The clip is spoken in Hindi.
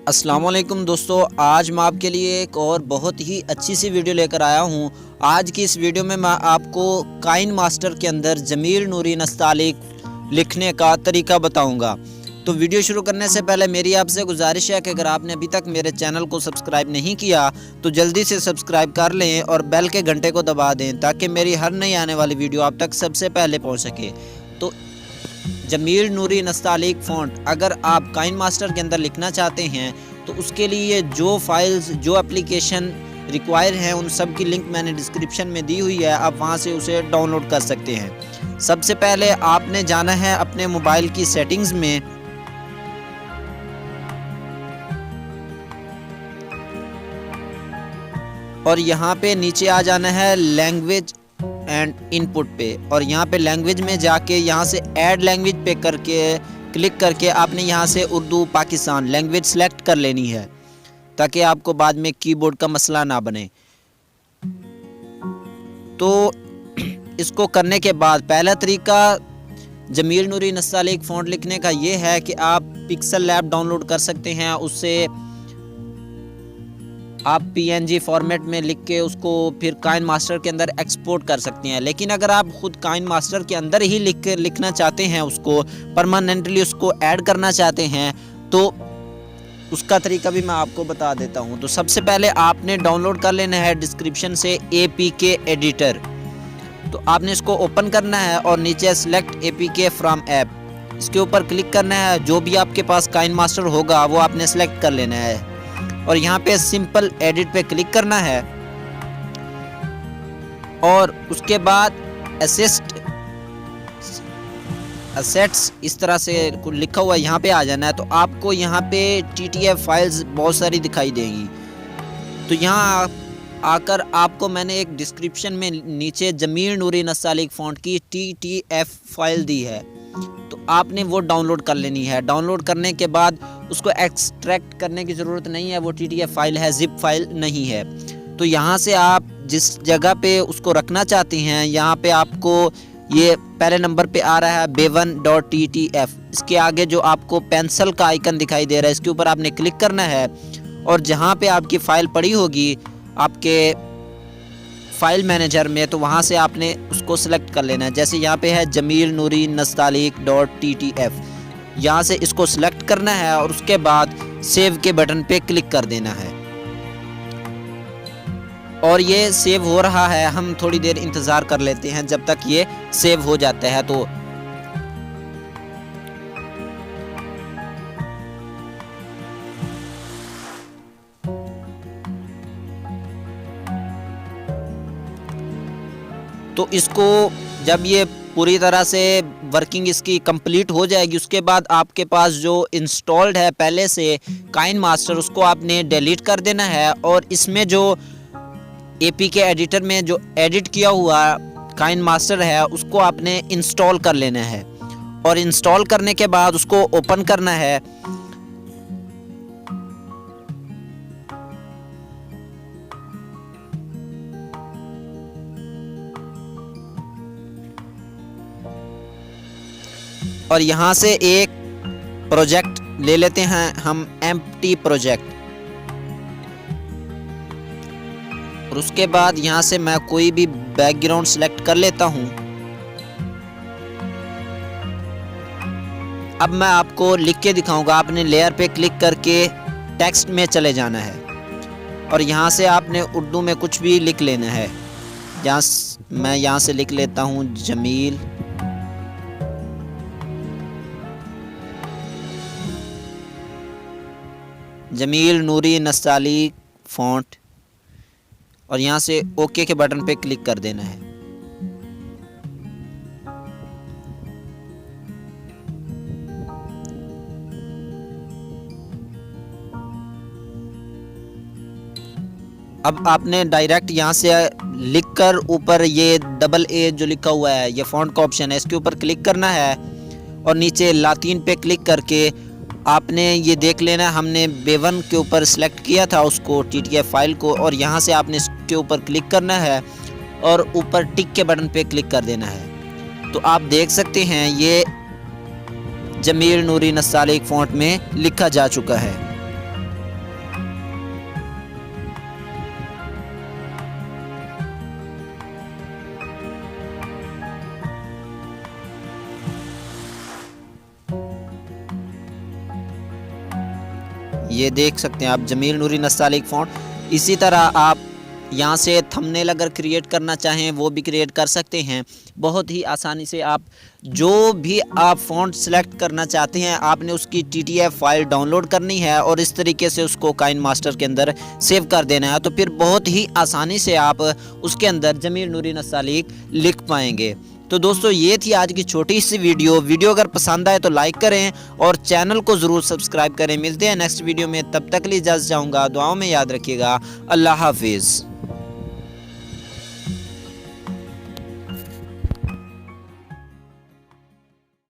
अस्सलाम वालेकुम दोस्तों, आज मैं आपके लिए एक और बहुत ही अच्छी सी वीडियो लेकर आया हूं। आज की इस वीडियो में मैं आपको काइन मास्टर के अंदर जमील नूरी नस्तालिक लिखने का तरीका बताऊंगा। तो वीडियो शुरू करने से पहले मेरी आपसे गुजारिश है कि अगर आपने अभी तक मेरे चैनल को सब्सक्राइब नहीं किया तो जल्दी से सब्सक्राइब कर लें और बेल के घंटे को दबा दें ताकि मेरी हर नई आने वाली वीडियो आप तक सबसे पहले पहुँच सके। तो जमील नूरी नस्तालिक फ़ॉन्ट अगर आप काइन मास्टर के अंदर लिखना चाहते हैं तो उसके लिए जो फाइल्स जो एप्लीकेशन रिक्वायर हैं उन सब की लिंक मैंने डिस्क्रिप्शन में दी हुई है, आप वहां से उसे डाउनलोड कर सकते हैं। सबसे पहले आपने जाना है अपने मोबाइल की सेटिंग्स में और यहाँ पे नीचे आ जाना है लैंग्वेज एंड इनपुट पे और यहाँ पे लैंग्वेज में जाके यहाँ से ऐड लैंग्वेज पे करके क्लिक करके आपने यहाँ से उर्दू पाकिस्तान लैंग्वेज सेलेक्ट कर लेनी है ताकि आपको बाद में कीबोर्ड का मसला ना बने। तो इसको करने के बाद पहला तरीका जमील नूरी नस्तालिक फ़ॉन्ट लिखने का ये है कि आप पिक्सल लैब डाउनलोड कर सकते हैं, उससे आप PNG फॉर्मेट में लिख के उसको फिर काइन मास्टर के अंदर एक्सपोर्ट कर सकते हैं। लेकिन अगर आप खुद काइन मास्टर के अंदर ही लिखना चाहते हैं, उसको परमानेंटली उसको ऐड करना चाहते हैं, तो उसका तरीका भी मैं आपको बता देता हूं। तो सबसे पहले आपने डाउनलोड कर लेना है डिस्क्रिप्शन से APK एडिटर। तो आपने इसको ओपन करना है और नीचे सेलेक्ट APK फ्रॉम ऐप, इसके ऊपर क्लिक करना है। जो भी आपके पास काइन मास्टर होगा वो आपने सेलेक्ट कर लेना है और यहाँ पे सिंपल एडिट पे क्लिक करना है और उसके बाद असेट्स इस तरह से लिखा हुआ यहाँ पे आ जाना है। तो आपको यहाँ पे TTF फाइल्स बहुत सारी दिखाई देंगी। तो यहाँ आकर आपको मैंने एक डिस्क्रिप्शन में नीचे जमील नूरी नस्तालिक फ़ॉन्ट की TTF फाइल दी है, तो आपने वो डाउनलोड कर लेनी है। डाउनलोड करने के बाद उसको एक्सट्रैक्ट करने की ज़रूरत नहीं है, वो TTF फाइल है, जिप फाइल नहीं है। तो यहाँ से आप जिस जगह पे उसको रखना चाहते हैं, यहाँ पे आपको ये पहले नंबर पे आ रहा है b1.ttf, इसके आगे जो आपको पेंसिल का आइकन दिखाई दे रहा है इसके ऊपर आपने क्लिक करना है और जहाँ पे आपकी फ़ाइल पड़ी होगी आपके फाइल मैनेजर में, तो वहाँ से आपने उसको सिलेक्ट कर लेना है। जैसे यहाँ पे है जमील नूरी नस्तालिक .ttf, यहाँ से इसको सिलेक्ट करना है और उसके बाद सेव के बटन पे क्लिक कर देना है और ये सेव हो रहा है। हम थोड़ी देर इंतज़ार कर लेते हैं जब तक ये सेव हो जाता है। तो इसको जब ये पूरी तरह से वर्किंग इसकी कंप्लीट हो जाएगी उसके बाद आपके पास जो इंस्टॉल्ड है पहले से काइन मास्टर, उसको आपने डिलीट कर देना है और इसमें जो APK एडिटर में जो एडिट किया हुआ काइन मास्टर है उसको आपने इंस्टॉल कर लेना है और इंस्टॉल करने के बाद उसको ओपन करना है। और यहाँ से एक प्रोजेक्ट ले लेते हैं हम, एम्प्टी प्रोजेक्ट, और उसके बाद यहाँ से मैं कोई भी बैकग्राउंड सेलेक्ट कर लेता हूँ। अब मैं आपको लिख के दिखाऊंगा। आपने लेयर पे क्लिक करके टेक्स्ट में चले जाना है और यहाँ से आपने उर्दू में कुछ भी लिख लेना है। मैं यहाँ से लिख लेता हूँ जमील नूरी नस्तालिक फ़ॉन्ट और यहाँ से ओके के बटन पे क्लिक कर देना है। अब आपने डायरेक्ट यहाँ से लिखकर ऊपर ये AA जो लिखा हुआ है, ये फ़ॉन्ट का ऑप्शन है, इसके ऊपर क्लिक करना है और नीचे लातीन पे क्लिक करके आपने ये देख लेना है हमने B1 के ऊपर सेलेक्ट किया था उसको TTF फाइल को, और यहाँ से आपने इसके ऊपर क्लिक करना है और ऊपर टिक के बटन पे क्लिक कर देना है। तो आप देख सकते हैं ये जमील नूरी नस्तालिक फ़ॉन्ट में लिखा जा चुका है। ये देख सकते हैं आप, जमील नूरी नस्तालिक फ़ॉन्ट। इसी तरह आप यहाँ से थंबनेल अगर क्रिएट करना चाहें वो भी क्रिएट कर सकते हैं। बहुत ही आसानी से आप जो भी आप फ़ॉन्ट सेलेक्ट करना चाहते हैं, आपने उसकी TTF फाइल डाउनलोड करनी है और इस तरीके से उसको काइन मास्टर के अंदर सेव कर देना है। तो फिर बहुत ही आसानी से आप उसके अंदर जमील नूरी नस्तालिक लिख पाएंगे। तो दोस्तों ये थी आज की छोटी सी वीडियो अगर पसंद आए तो लाइक करें और चैनल को ज़रूर सब्सक्राइब करें। मिलते हैं नेक्स्ट वीडियो में, तब तक के लिए इजाज़त चाहूँगा। दुआओं में याद रखिएगा। अल्लाह हाफिज़।